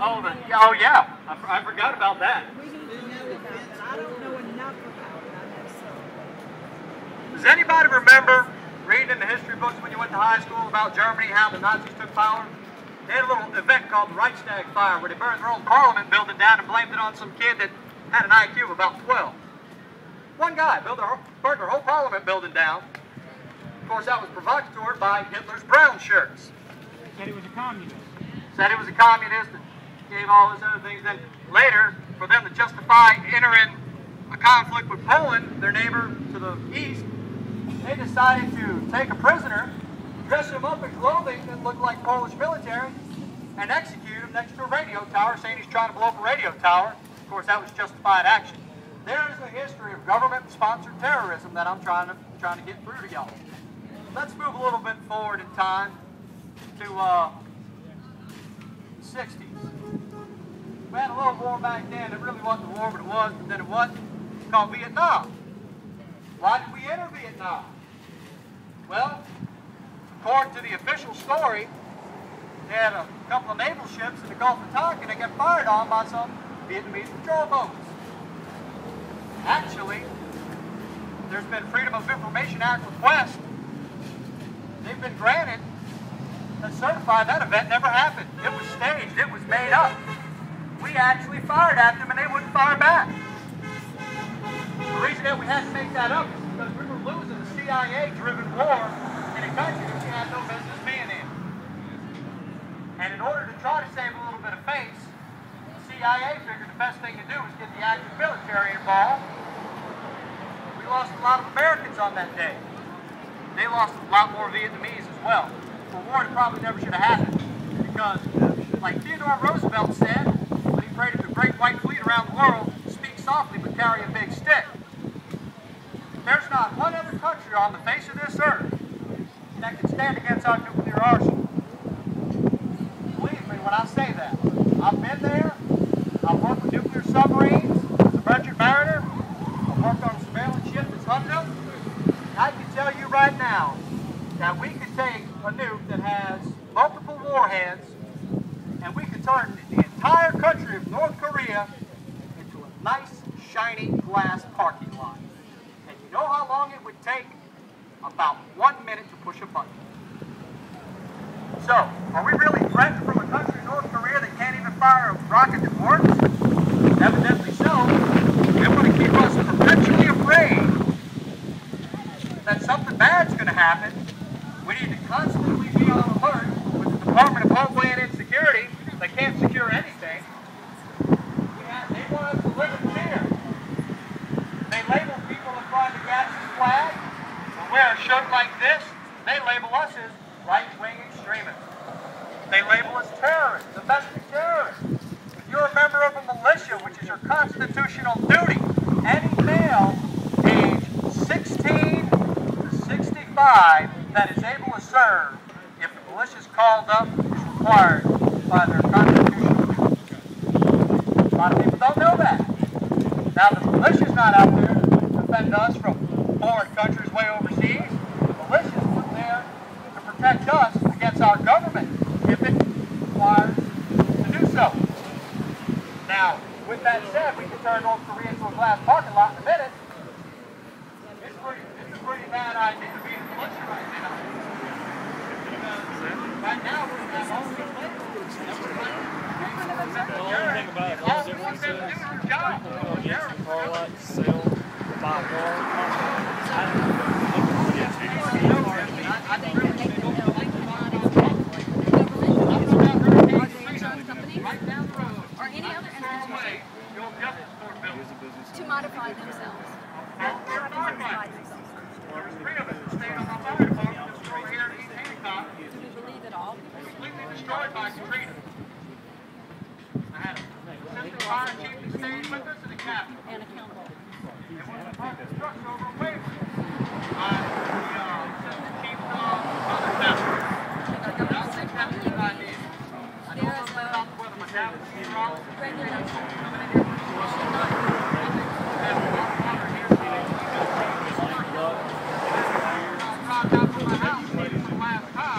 Oh yeah, I forgot about that. We need to know about that. I don't know enough about it. I know some. Does anybody remember reading in the history books when you went to high school about Germany, how the Nazis took power? They had a little event called the Reichstag Fire where they burned their own parliament building down and blamed it on some kid that had an IQ of about 12. One guy burned their whole parliament building down. Of course, that was provocatory by Hitler's brown shirts. Said he was a communist. Said he was a communist and gave all those other things. Then later, for them to justify entering a conflict with Poland, their neighbor to the east, they decided to take a prisoner, dress him up in clothing that looked like Polish military, and execute him next to a radio tower, saying he's trying to blow up a radio tower. Of course, that was justified action. There's a history of government-sponsored terrorism that I'm trying to get through to y'all. Let's move a little bit forward in time to 60s. We had a little war back then. It really wasn't a war, but it was. But then it was called Vietnam. Why did we enter Vietnam? Well, according to the official story, they had a couple of naval ships in the Gulf of Tonkin that got fired on by some Vietnamese patrol boats. Actually, there's been Freedom of Information Act requests. They've been granted that certify that event never happened. It was staged. It was made up. We actually fired at them and they wouldn't fire back. The reason that we had to make that up is because we were losing a CIA-driven war in a country that we had no business being in. And in order to try to save a little bit of face, the CIA figured the best thing to do was get the active military involved. We lost a lot of Americans on that day. They lost a lot more Vietnamese as well. For a war that probably never should have happened. Because, like Theodore Roosevelt said, when he paraded the Great White Fleet around the world, speak softly but carry a big stick. There's not one other country on the face of this earth that can stand against our nuclear arsenal. Believe me when I say that. I've been there. I've worked with nuclear submarines as a merchant mariner. I've worked on a surveillance ship that's hunted them. I can tell you right now that we could take a nuke that has multiple warheads and we could turn the entire country of North Korea into a nice, shiny glass parking lot. And you know how long it would take? About 1 minute to push a button. So, are we really threatened from a country, North Korea, that can't even fire a rocket that works? Evidently so. They want to keep us perpetually afraid that something bad's going to happen. We need to constantly be on alert with the Department of Homeland Security. They can't secure anything. They want us to live in fear. They label people that fly the Gadsden flag or wear a shirt like this. They label us as right-wing extremists. They label us terrorists, domestic terrorists. If you're a member of a militia, which is your constitutional duty, any male age 16 65 that is able to serve, if the militia is called up, is required by their constitutional duties. A lot of people don't know that. Now the militia is not out there to defend us from foreign countries way overseas. The militia is put there to protect us against our government if it requires to do so. Now, with that said, we can turn North Korea into a glass parking lot in a minute. It's a pretty bad idea to be in the militia right now. Because right now we're going to have all these labels. The only thing about it, all difference is you can call that, sell, buy a car. Right down the road, or any other entity, to modify themselves. There's three of us that stayed on my fire department that's over here in East Hancock. Do we believe that all people Completely destroyed by Katrina. I had a assistant fire chief that stayed with us and a captain. and accountable? It was a park construction over in Waverly. The assistant chief other captain. That's the captain's idea. I know a little bit about the weather. My dad was a meteorologist. Regulations.